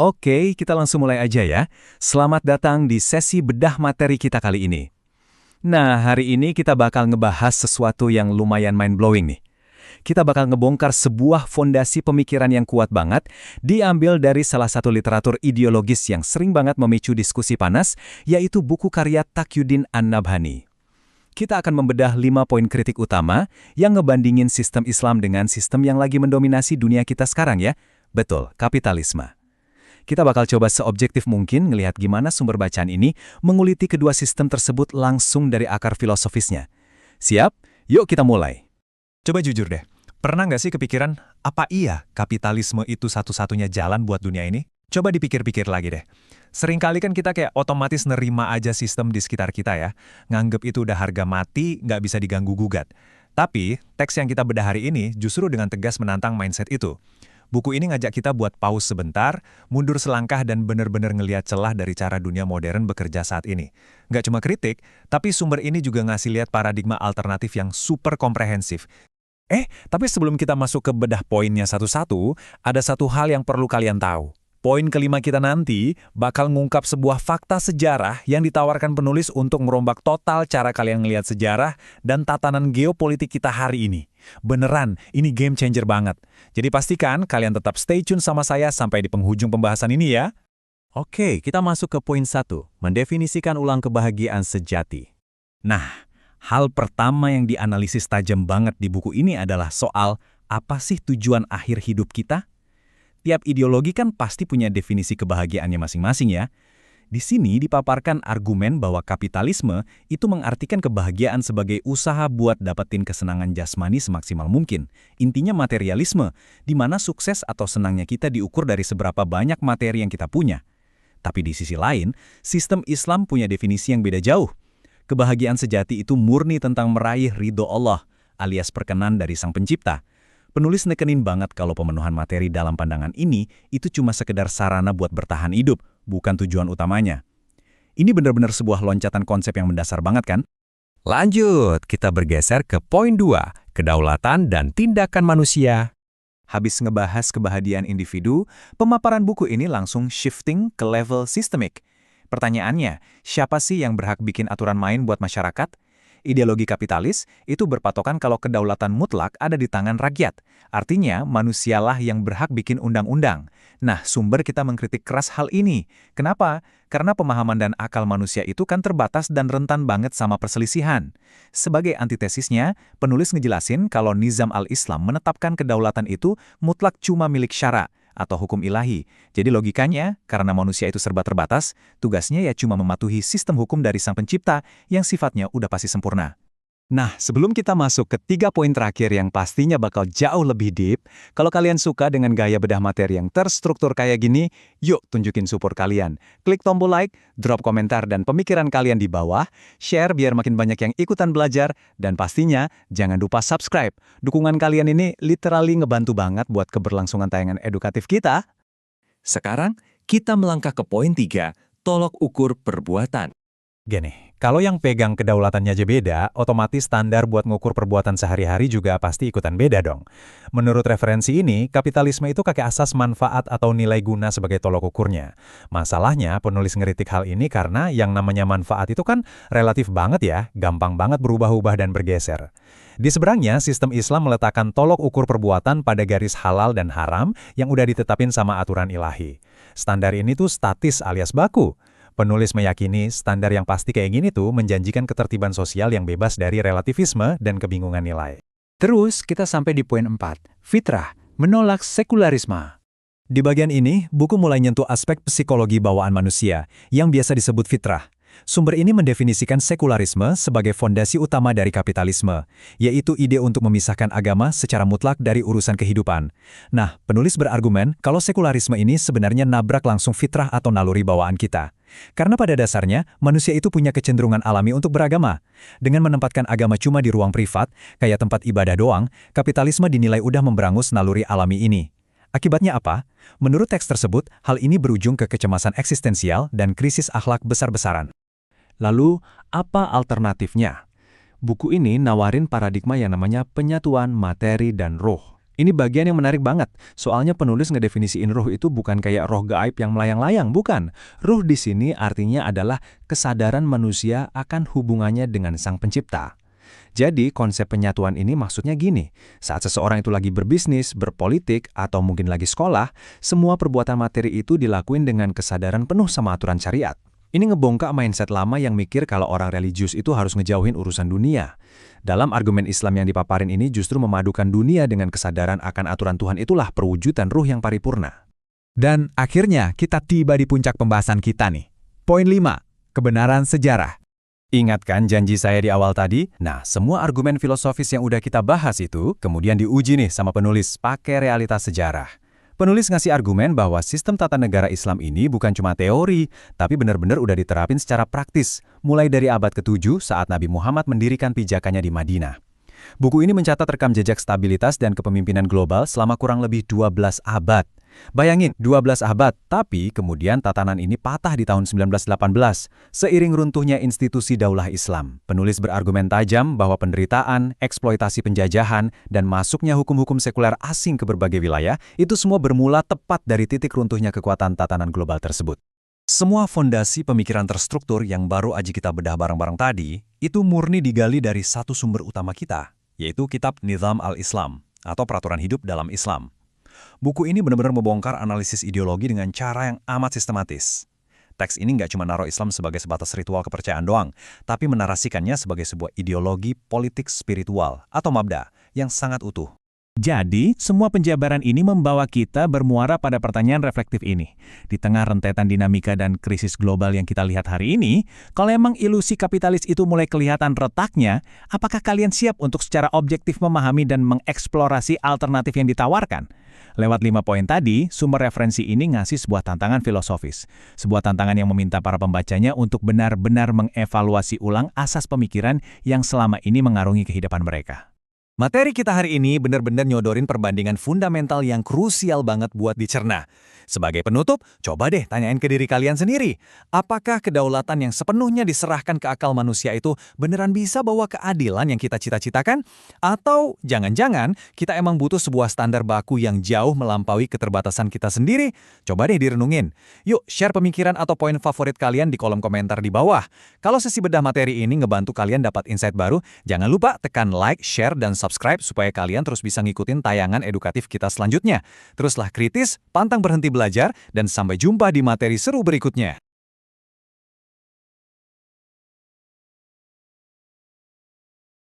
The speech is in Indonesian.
Oke, kita langsung mulai aja ya. Selamat datang di sesi bedah materi kita kali ini. Nah, hari ini kita bakal ngebahas sesuatu yang lumayan mind-blowing nih. Kita bakal ngebongkar sebuah fondasi pemikiran yang kuat banget, diambil dari salah satu literatur ideologis yang sering banget memicu diskusi panas, yaitu buku karya Taqiyuddin An-Nabhani. Kita akan membedah 5 poin kritik utama yang ngebandingin sistem Islam dengan sistem yang lagi mendominasi dunia kita sekarang ya. Betul, kapitalisme. Kita bakal coba seobjektif mungkin ngelihat gimana sumber bacaan ini menguliti kedua sistem tersebut langsung dari akar filosofisnya. Siap? Yuk kita mulai. Coba jujur deh, pernah nggak sih kepikiran, apa iya kapitalisme itu satu-satunya jalan buat dunia ini? Coba dipikir-pikir lagi deh. Seringkali kan kita kayak otomatis nerima aja sistem di sekitar kita ya, nganggep itu udah harga mati, nggak bisa diganggu-gugat. Tapi, teks yang kita bedah hari ini justru dengan tegas menantang mindset itu. Buku ini ngajak kita buat pause sebentar, mundur selangkah dan benar-benar ngelihat celah dari cara dunia modern bekerja saat ini. Nggak cuma kritik, tapi sumber ini juga ngasih lihat paradigma alternatif yang super komprehensif. Tapi sebelum kita masuk ke bedah poinnya satu-satu, ada satu hal yang perlu kalian tahu. Poin kelima kita nanti bakal ngungkap sebuah fakta sejarah yang ditawarkan penulis untuk merombak total cara kalian ngelihat sejarah dan tatanan geopolitik kita hari ini. Beneran, ini game changer banget. Jadi pastikan kalian tetap stay tune sama saya sampai di penghujung pembahasan ini ya. Oke, kita masuk ke poin 1, mendefinisikan ulang kebahagiaan sejati. Nah, hal pertama yang dianalisis tajam banget di buku ini adalah soal apa sih tujuan akhir hidup kita? Tiap ideologi kan pasti punya definisi kebahagiaannya masing-masing ya. Di sini dipaparkan argumen bahwa kapitalisme itu mengartikan kebahagiaan sebagai usaha buat dapetin kesenangan jasmani semaksimal mungkin. Intinya materialisme, di mana sukses atau senangnya kita diukur dari seberapa banyak materi yang kita punya. Tapi di sisi lain, sistem Islam punya definisi yang beda jauh. Kebahagiaan sejati itu murni tentang meraih ridho Allah, alias perkenan dari Sang Pencipta. Penulis nekenin banget kalau pemenuhan materi dalam pandangan ini itu cuma sekedar sarana buat bertahan hidup, bukan tujuan utamanya. Ini benar-benar sebuah loncatan konsep yang mendasar banget kan? Lanjut, kita bergeser ke poin 2, kedaulatan dan tindakan manusia. Habis ngebahas kebahagiaan individu, pemaparan buku ini langsung shifting ke level sistemik. Pertanyaannya, siapa sih yang berhak bikin aturan main buat masyarakat? Ideologi kapitalis itu berpatokan kalau kedaulatan mutlak ada di tangan rakyat. Artinya, manusialah yang berhak bikin undang-undang. Nah, sumber kita mengkritik keras hal ini. Kenapa? Karena pemahaman dan akal manusia itu kan terbatas dan rentan banget sama perselisihan. Sebagai antitesisnya, penulis ngejelasin kalau nizam al-Islam menetapkan kedaulatan itu mutlak cuma milik syara atau hukum ilahi. Jadi logikanya, karena manusia itu serba terbatas, tugasnya ya cuma mematuhi sistem hukum dari Sang Pencipta yang sifatnya udah pasti sempurna. Nah, sebelum kita masuk ke 3 poin terakhir yang pastinya bakal jauh lebih deep, kalau kalian suka dengan gaya bedah materi yang terstruktur kayak gini, yuk tunjukin support kalian. Klik tombol like, drop komentar dan pemikiran kalian di bawah, share biar makin banyak yang ikutan belajar, dan pastinya jangan lupa subscribe. Dukungan kalian ini literally ngebantu banget buat keberlangsungan tayangan edukatif kita. Sekarang, kita melangkah ke poin 3, tolok ukur perbuatan. Gini, kalau yang pegang kedaulatannya aja beda, otomatis standar buat ngukur perbuatan sehari-hari juga pasti ikutan beda dong. Menurut referensi ini, kapitalisme itu kakek asas manfaat atau nilai guna sebagai tolok ukurnya. Masalahnya, penulis ngeritik hal ini karena yang namanya manfaat itu kan relatif banget ya, gampang banget berubah-ubah dan bergeser. Di seberangnya, sistem Islam meletakkan tolok ukur perbuatan pada garis halal dan haram yang udah ditetapin sama aturan ilahi. Standar ini tuh statis alias baku. Penulis meyakini standar yang pasti kayak gini tuh menjanjikan ketertiban sosial yang bebas dari relativisme dan kebingungan nilai. Terus kita sampai di poin 4, fitrah, menolak sekularisme. Di bagian ini, buku mulai nyentuh aspek psikologi bawaan manusia yang biasa disebut fitrah. Sumber ini mendefinisikan sekularisme sebagai fondasi utama dari kapitalisme, yaitu ide untuk memisahkan agama secara mutlak dari urusan kehidupan. Nah, penulis berargumen kalau sekularisme ini sebenarnya nabrak langsung fitrah atau naluri bawaan kita. Karena pada dasarnya, manusia itu punya kecenderungan alami untuk beragama. Dengan menempatkan agama cuma di ruang privat, kayak tempat ibadah doang, kapitalisme dinilai udah memberangus naluri alami ini. Akibatnya apa? Menurut teks tersebut, hal ini berujung ke kecemasan eksistensial dan krisis akhlak besar-besaran. Lalu, apa alternatifnya? Buku ini nawarin paradigma yang namanya penyatuan materi dan roh. Ini bagian yang menarik banget, soalnya penulis ngedefinisiin ruh itu bukan kayak roh gaib yang melayang-layang, bukan. Ruh di sini artinya adalah kesadaran manusia akan hubungannya dengan Sang Pencipta. Jadi konsep penyatuan ini maksudnya gini, saat seseorang itu lagi berbisnis, berpolitik, atau mungkin lagi sekolah, semua perbuatan materi itu dilakuin dengan kesadaran penuh sama aturan syariat. Ini ngebongkar mindset lama yang mikir kalau orang religius itu harus ngejauhin urusan dunia. Dalam argumen Islam yang dipaparin ini justru memadukan dunia dengan kesadaran akan aturan Tuhan itulah perwujudan ruh yang paripurna. Dan akhirnya kita tiba di puncak pembahasan kita nih. Poin 5, kebenaran sejarah. Ingat kan janji saya di awal tadi? Nah, semua argumen filosofis yang udah kita bahas itu kemudian diuji nih sama penulis pakai realitas sejarah. Penulis ngasih argumen bahwa sistem tata negara Islam ini bukan cuma teori, tapi benar-benar udah diterapin secara praktis, mulai dari abad ke-7 saat Nabi Muhammad mendirikan pijakannya di Madinah. Buku ini mencatat rekam jejak stabilitas dan kepemimpinan global selama kurang lebih 12 abad. Bayangin, 12 abad, tapi kemudian tatanan ini patah di tahun 1918, seiring runtuhnya institusi daulah Islam. Penulis berargumen tajam bahwa penderitaan, eksploitasi penjajahan, dan masuknya hukum-hukum sekuler asing ke berbagai wilayah, itu semua bermula tepat dari titik runtuhnya kekuatan tatanan global tersebut. Semua fondasi pemikiran terstruktur yang baru aja kita bedah bareng-bareng tadi, itu murni digali dari satu sumber utama kita, yaitu kitab Nizam al-Islam, atau Peraturan Hidup dalam Islam. Buku ini benar-benar membongkar analisis ideologi dengan cara yang amat sistematis. Teks ini nggak cuma naruh Islam sebagai sebatas ritual kepercayaan doang, tapi menarasikannya sebagai sebuah ideologi politik spiritual atau mabda yang sangat utuh. Jadi, semua penjabaran ini membawa kita bermuara pada pertanyaan reflektif ini. Di tengah rentetan dinamika dan krisis global yang kita lihat hari ini, kalau emang ilusi kapitalis itu mulai kelihatan retaknya, apakah kalian siap untuk secara objektif memahami dan mengeksplorasi alternatif yang ditawarkan? Lewat 5 poin tadi, sumber referensi ini ngasih sebuah tantangan filosofis. Sebuah tantangan yang meminta para pembacanya untuk benar-benar mengevaluasi ulang asas pemikiran yang selama ini mengarungi kehidupan mereka. Materi kita hari ini benar-benar nyodorin perbandingan fundamental yang krusial banget buat dicerna. Sebagai penutup, coba deh tanyain ke diri kalian sendiri. Apakah kedaulatan yang sepenuhnya diserahkan ke akal manusia itu beneran bisa bawa keadilan yang kita cita-citakan? Atau jangan-jangan kita emang butuh sebuah standar baku yang jauh melampaui keterbatasan kita sendiri? Coba deh direnungin. Yuk, share pemikiran atau poin favorit kalian di kolom komentar di bawah. Kalau sesi bedah materi ini ngebantu kalian dapat insight baru, jangan lupa tekan like, share, dan subscribe supaya kalian terus bisa ngikutin tayangan edukatif kita selanjutnya. Teruslah kritis, pantang berhenti belajar, dan sampai jumpa di materi seru berikutnya.